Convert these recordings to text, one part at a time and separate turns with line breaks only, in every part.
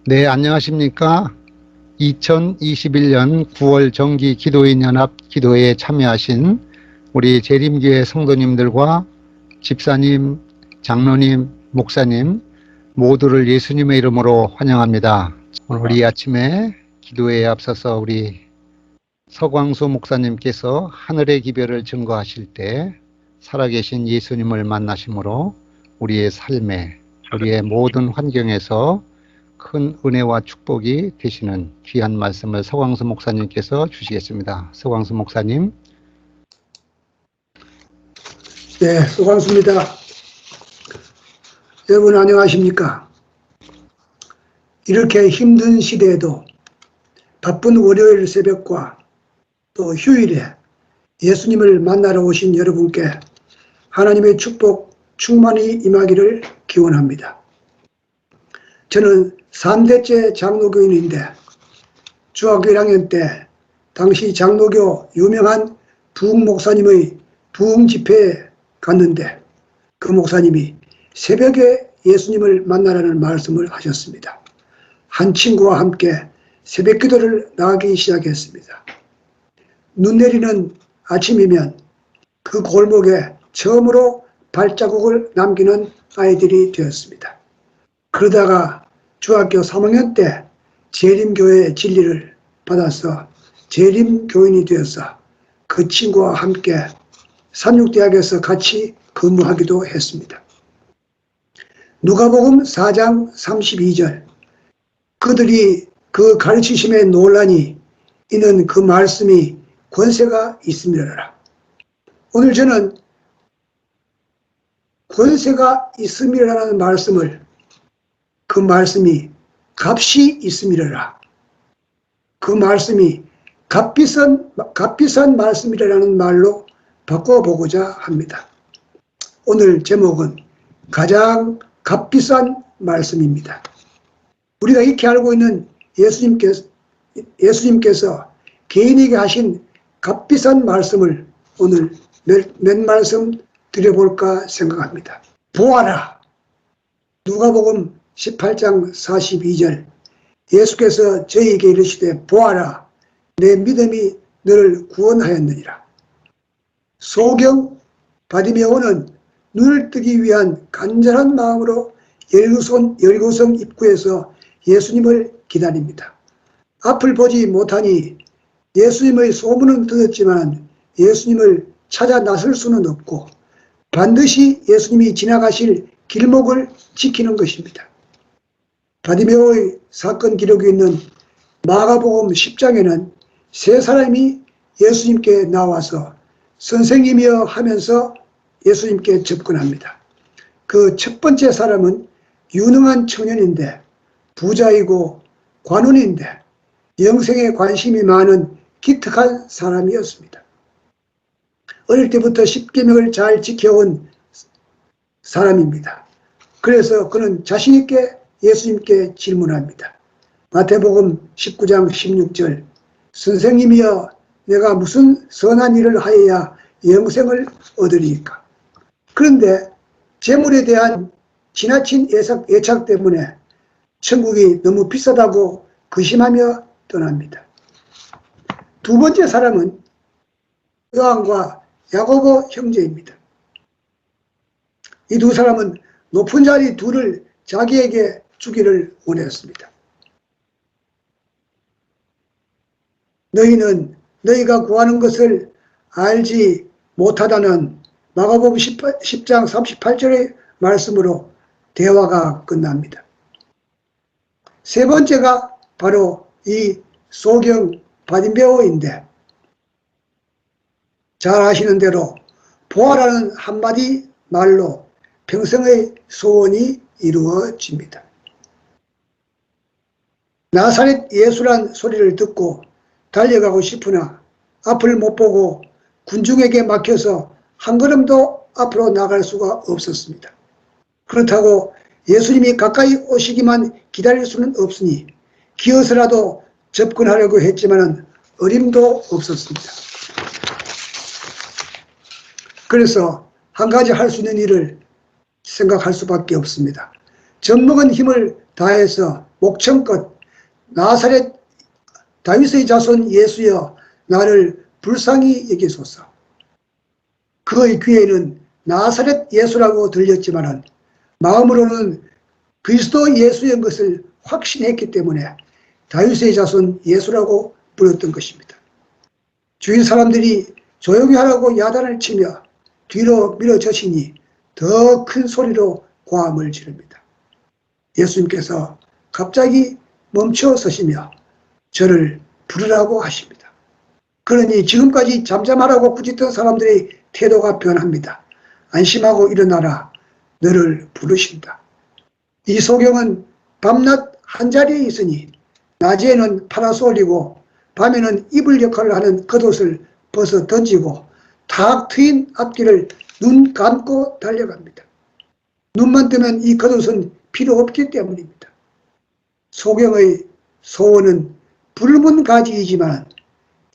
네, 안녕하십니까. 2021년 9월 정기 기도인 연합 기도회에 참여하신 우리 재림교회 성도님들과 집사님, 장로님, 목사님 모두를 예수님의 이름으로 환영합니다. 오늘 이 아침에 기도회에 앞서서 우리 서광수 목사님께서 하늘의 기별을 증거하실 때 살아계신 예수님을 만나심으로 우리의 삶에, 우리의 모든 환경에서 큰 은혜와 축복이 되시는 귀한 말씀을 서광수 목사님께서 주시겠습니다. 서광수 목사님.
네, 서광수입니다. 여러분 안녕하십니까? 이렇게 힘든 시대에도 바쁜 월요일 새벽과 또 휴일에 예수님을 만나러 오신 여러분께 하나님의 축복 충만히 임하기를 기원합니다. 저는 3대째 장로교인인데 중학교 1학년 때 당시 장로교 유명한 부흥 목사님의 부흥 집회에 갔는데 그 목사님이 새벽에 예수님을 만나라는 말씀을 하셨습니다. 한 친구와 함께 새벽 기도를 나가기 시작했습니다. 눈 내리는 아침이면 그 골목에 처음으로 발자국을 남기는 아이들이 되었습니다. 그러다가 중학교 3학년 때 재림교회의 진리를 받아서 재림교인이 되어서 그 친구와 함께 삼육대학에서 같이 근무하기도 했습니다. 누가복음 4장 32절 그들이 그 가르치심에 놀라니 이는 그 말씀이 권세가 있음이라. 오늘 저는 권세가 있음이라는 말씀을 그 말씀이 값이 있음이라. 그 말씀이 값비싼 말씀이라는 말로 바꿔보고자 합니다. 오늘 제목은 가장 값비싼 말씀입니다. 우리가 익히 알고 있는 예수님께서 개인에게 하신 값비싼 말씀을 오늘 몇 말씀 드려볼까 생각합니다. 보아라. 누가복음 18장 42절 예수께서 저희에게 이르시되 보아라 내 믿음이 너를 구원하였느니라. 소경 바디메오는 눈을 뜨기 위한 간절한 마음으로 열고성 입구에서 예수님을 기다립니다. 앞을 보지 못하니 예수님의 소문은 들었지만 예수님을 찾아 나설 수는 없고 반드시 예수님이 지나가실 길목을 지키는 것입니다. 바디메오의 사건 기록이 있는 마가복음 10장에는 세 사람이 예수님께 나와서 선생님이여 하면서 예수님께 접근합니다. 그 첫 번째 사람은 유능한 청년인데 부자이고 관원인데 영생에 관심이 많은 기특한 사람이었습니다. 어릴 때부터 십계명을 잘 지켜온 사람입니다. 그래서 그는 자신 있게 예수님께 질문합니다. 마태복음 19장 16절 선생님이여 내가 무슨 선한 일을 하여야 영생을 얻으리이까. 그런데 재물에 대한 지나친 애착 때문에 천국이 너무 비싸다고 근심하며 떠납니다. 두 번째 사람은 요한과 야고보 형제입니다. 이 두 사람은 높은 자리 둘을 자기에게 주기를 원했습니다. 너희는 너희가 구하는 것을 알지 못하다는 마가복음 10장 38절의 말씀으로 대화가 끝납니다. 세 번째가 바로 이 소경 바디메오인데 잘 아시는 대로 보아라는 한마디 말로 평생의 소원이 이루어집니다. 나사렛 예수란 소리를 듣고 달려가고 싶으나 앞을 못 보고 군중에게 막혀서 한 걸음도 앞으로 나갈 수가 없었습니다. 그렇다고 예수님이 가까이 오시기만 기다릴 수는 없으니 기어서라도 접근하려고 했지만 어림도 없었습니다. 그래서 한 가지 할 수 있는 일을 생각할 수밖에 없습니다. 젖먹은 힘을 다해서 목청껏 나사렛 다윗의 자손 예수여 나를 불쌍히 여기소서. 그의 귀에는 나사렛 예수라고 들렸지만 마음으로는 그리스도 예수인 것을 확신했기 때문에 다윗의 자손 예수라고 불렀던 것입니다. 주위 사람들이 조용히 하라고 야단을 치며 뒤로 밀어젖히니 더 큰 소리로 고함을 지릅니다. 예수님께서 갑자기 멈춰 서시며 저를 부르라고 하십니다. 그러니 지금까지 잠잠하라고 꾸짖던 사람들의 태도가 변합니다. 안심하고 일어나라. 너를 부르신다. 이 소경은 밤낮 한자리에 있으니 낮에는 팔아서 올리고 밤에는 이불 역할을 하는 겉옷을 벗어 던지고 탁 트인 앞길을 눈 감고 달려갑니다. 눈만 뜨면 이 겉옷은 필요 없기 때문입니다. 소경의 소원은 불문가지이지만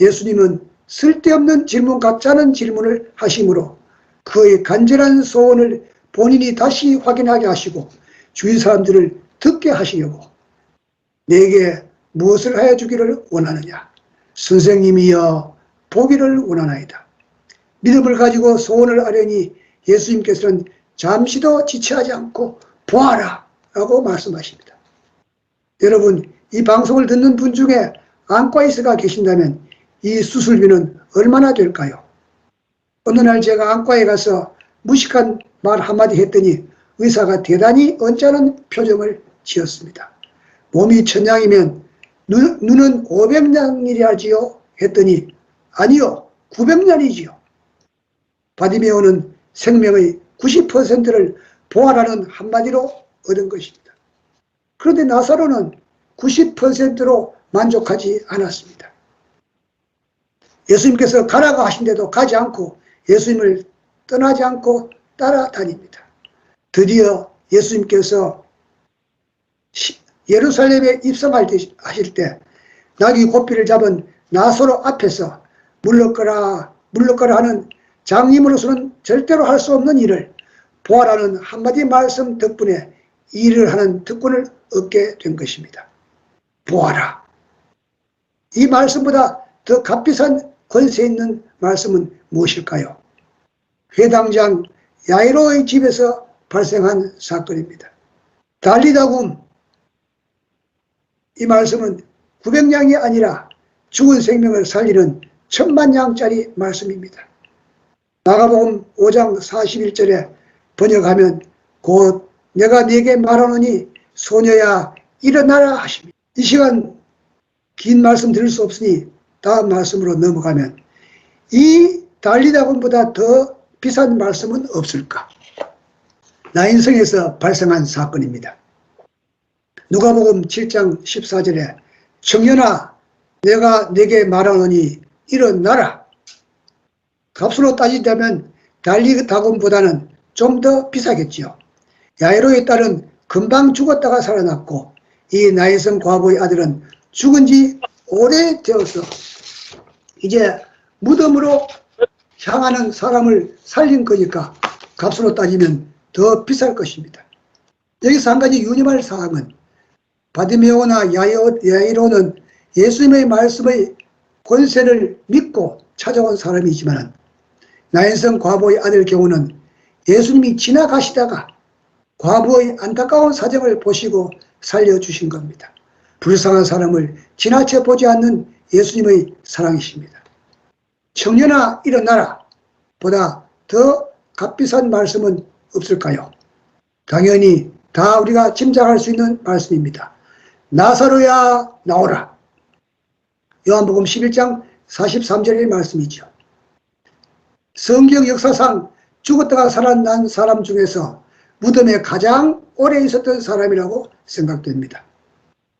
예수님은 쓸데없는 질문 같자는 질문을 하심으로 그의 간절한 소원을 본인이 다시 확인하게 하시고 주위 사람들을 듣게 하시려고 내게 무엇을 하여 주기를 원하느냐. 선생님이여 보기를 원하나이다. 믿음을 가지고 소원을 아뢰니 예수님께서는 잠시도 지체하지 않고 보아라 라고 말씀하십니다. 여러분, 이 방송을 듣는 분 중에 안과 의사가 계신다면 이 수술비는 얼마나 될까요? 어느 날 제가 안과에 가서 무식한 말 한마디 했더니 의사가 대단히 언짢은 표정을 지었습니다. 몸이 1000냥이면 눈은 500냥이라지요? 했더니 아니요, 900냥이지요. 바디메오는 생명의 90%를 보아라는 한마디로 얻은 것입니다. 그런데 나사로는 90%로 만족하지 않았습니다. 예수님께서 가라고 하신데도 가지 않고 예수님을 떠나지 않고 따라다닙니다. 드디어 예수님께서 예루살렘에 입성하실 때 나귀 고삐를 잡은 나사로 앞에서 물러가라 하는 장님으로서는 절대로 할 수 없는 일을 보아라는 한마디 말씀 덕분에 일을 하는 특권을 얻게 된 것입니다. 보아라. 이 말씀보다 더 값비싼 권세 있는 말씀은 무엇일까요? 회당장 야이로의 집에서 발생한 사건입니다. 달리다굼. 이 말씀은 900냥이 아니라 죽은 생명을 살리는 1000만냥짜리 말씀입니다. 마가복음 5장 41절에 번역하면 곧 내가 네게 말하노니 소녀야 일어나라 하십니다. 이 시간 긴 말씀 드릴 수 없으니 다음 말씀으로 넘어가면 이 달리다굼보다 더 비싼 말씀은 없을까? 나인성에서 발생한 사건입니다. 누가복음 7장 14절에 청년아 내가 네게 말하노니 일어나라. 값으로 따지자면 달리다굼보다는 좀 더 비싸겠지요. 야이로의 딸은 금방 죽었다가 살아났고 이 나인성 과부의 아들은 죽은 지 오래되어서 이제 무덤으로 향하는 사람을 살린 거니까 값으로 따지면 더 비쌀 것입니다. 여기서 한 가지 유념할 사항은 바디메오나 야이로는 예수님의 말씀의 권세를 믿고 찾아온 사람이지만 나인성 과부의 아들 경우는 예수님이 지나가시다가 과부의 안타까운 사정을 보시고 살려주신 겁니다. 불쌍한 사람을 지나쳐 보지 않는 예수님의 사랑이십니다. 청년아 일어나라 보다 더 값비싼 말씀은 없을까요? 당연히 다 우리가 짐작할 수 있는 말씀입니다. 나사로야 나오라. 요한복음 11장 43절의 말씀이죠. 성경 역사상 죽었다가 살아난 사람 중에서 무덤에 가장 오래 있었던 사람이라고 생각됩니다.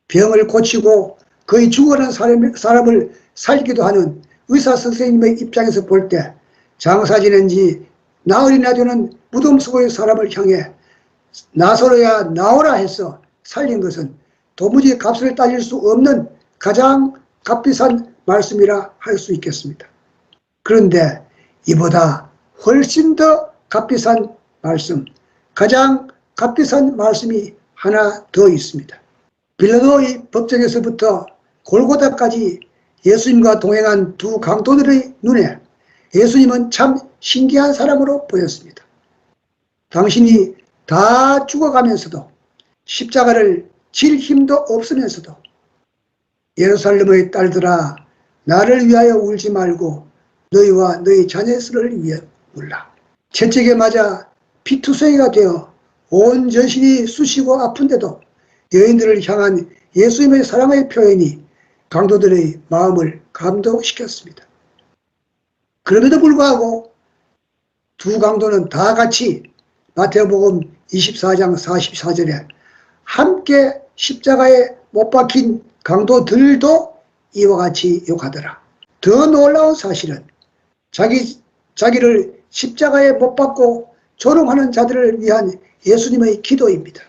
병을 고치고 거의 죽어가는 사람을 살기도 하는 의사 선생님의 입장에서 볼 때 장사 지낸 지 나흘이나 되는 무덤 속의 사람을 향해 나사로야 나오라 해서 살린 것은 도무지 값을 따질 수 없는 가장 값비싼 말씀이라 할 수 있겠습니다. 그런데 이보다 훨씬 더 값비싼 말씀, 가장 값비싼 말씀이 하나 더 있습니다. 빌라도의 법정에서부터 골고다까지 예수님과 동행한 두 강도들의 눈에 예수님은 참 신기한 사람으로 보였습니다. 당신이 다 죽어가면서도 십자가를 질 힘도 없으면서도 예루살렘의 딸들아 나를 위하여 울지 말고 너희와 너희 자녀들을 위해 울라. 채찍에 맞아 피투성이가 되어 온 전신이 쑤시고 아픈데도 여인들을 향한 예수님의 사랑의 표현이 강도들의 마음을 감동시켰습니다. 그럼에도 불구하고 두 강도는 다 같이 마태복음 24장 44절에 함께 십자가에 못 박힌 강도들도 이와 같이 욕하더라. 더 놀라운 사실은 자기를 십자가에 못 박고 조롱하는 자들을 위한 예수님의 기도입니다.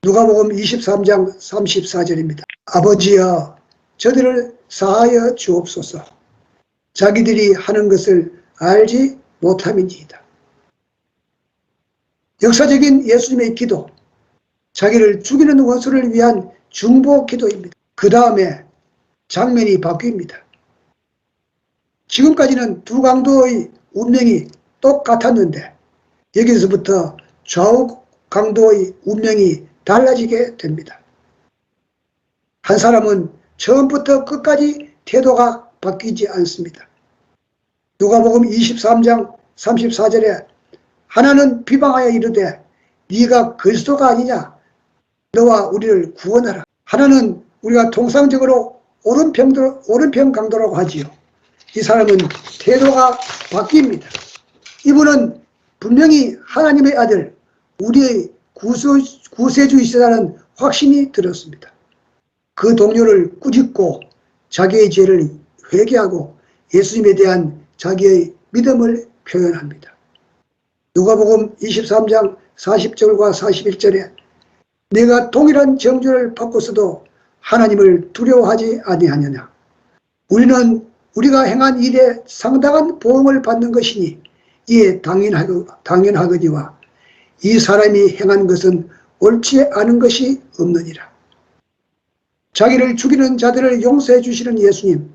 누가복음 23장 34절입니다. 아버지여 저들을 사하여 주옵소서. 자기들이 하는 것을 알지 못함이니이다. 역사적인 예수님의 기도, 자기를 죽이는 원수를 위한 중보 기도입니다. 그 다음에 장면이 바뀝니다. 지금까지는 두 강도의 운명이 똑같았는데 여기서부터 좌우 강도의 운명이 달라지게 됩니다. 한 사람은 처음부터 끝까지 태도가 바뀌지 않습니다. 누가복음 23장 34절에 하나는 비방하여 이르되 네가 그리스도가 아니냐 너와 우리를 구원하라. 하나는 우리가 통상적으로 오른편 강도라고 하지요. 이 사람은 태도가 바뀝니다. 이분은 분명히 하나님의 아들 우리의 구세주이시다는 확신이 들었습니다. 그 동료를 꾸짖고 자기의 죄를 회개하고 예수님에 대한 자기의 믿음을 표현합니다. 누가복음 23장 40절과 41절에 내가 동일한 정죄를 받고서도 하나님을 두려워하지 아니하느냐. 우리는 우리가 행한 일에 상당한 보응을 받는 것이니 이에 당연하거니와 이 사람이 행한 것은 옳지 않은 것이 없느니라. 자기를 죽이는 자들을 용서해 주시는 예수님,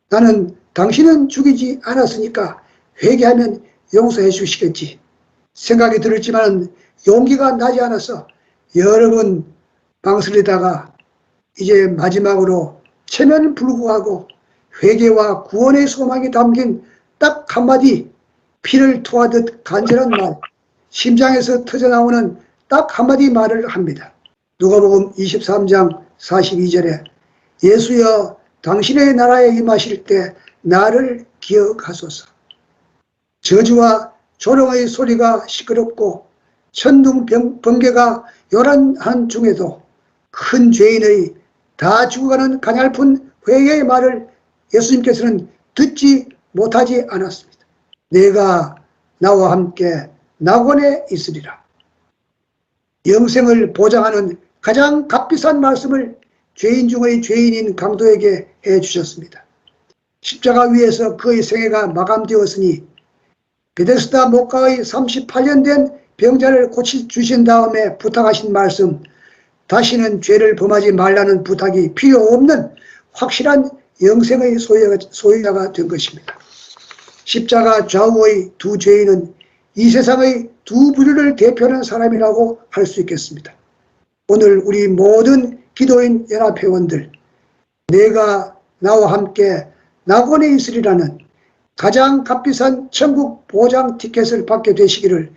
나는 당신은 죽이지 않았으니까 회개하면 용서해 주시겠지 생각이 들었지만 용기가 나지 않아서 여러 번 망설이다가 이제 마지막으로 체면불구하고 회개와 구원의 소망이 담긴 딱 한마디 피를 토하듯 간절한 말, 심장에서 터져나오는 딱 한마디 말을 합니다. 누가복음 23장 42절에 예수여 당신의 나라에 임하실 때 나를 기억하소서. 저주와 조롱의 소리가 시끄럽고 천둥 번개가 요란한 중에도 큰 죄인의 다 죽어가는 가냘픈 회개의 말을 예수님께서는 듣지 못하지 않았습니다. 내가 나와 함께 낙원에 있으리라. 영생을 보장하는 가장 값비싼 말씀을 죄인 중의 죄인인 강도에게 해주셨습니다. 십자가 위에서 그의 생애가 마감되었으니 베데스다 목가의 38년 된 병자를 고쳐주신 다음에 부탁하신 말씀, 다시는 죄를 범하지 말라는 부탁이 필요 없는 확실한 영생의 소유자가 된 것입니다. 십자가 좌우의 두 죄인은 이 세상의 두 부류를 대표하는 사람이라고 할 수 있겠습니다. 오늘 우리 모든 기도인 연합회원들, 내가 나와 함께 낙원에 있으리라는 가장 값비싼 천국 보장 티켓을 받게 되시기를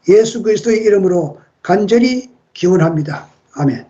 예수 그리스도의 이름으로 간절히 기원합니다. 아멘.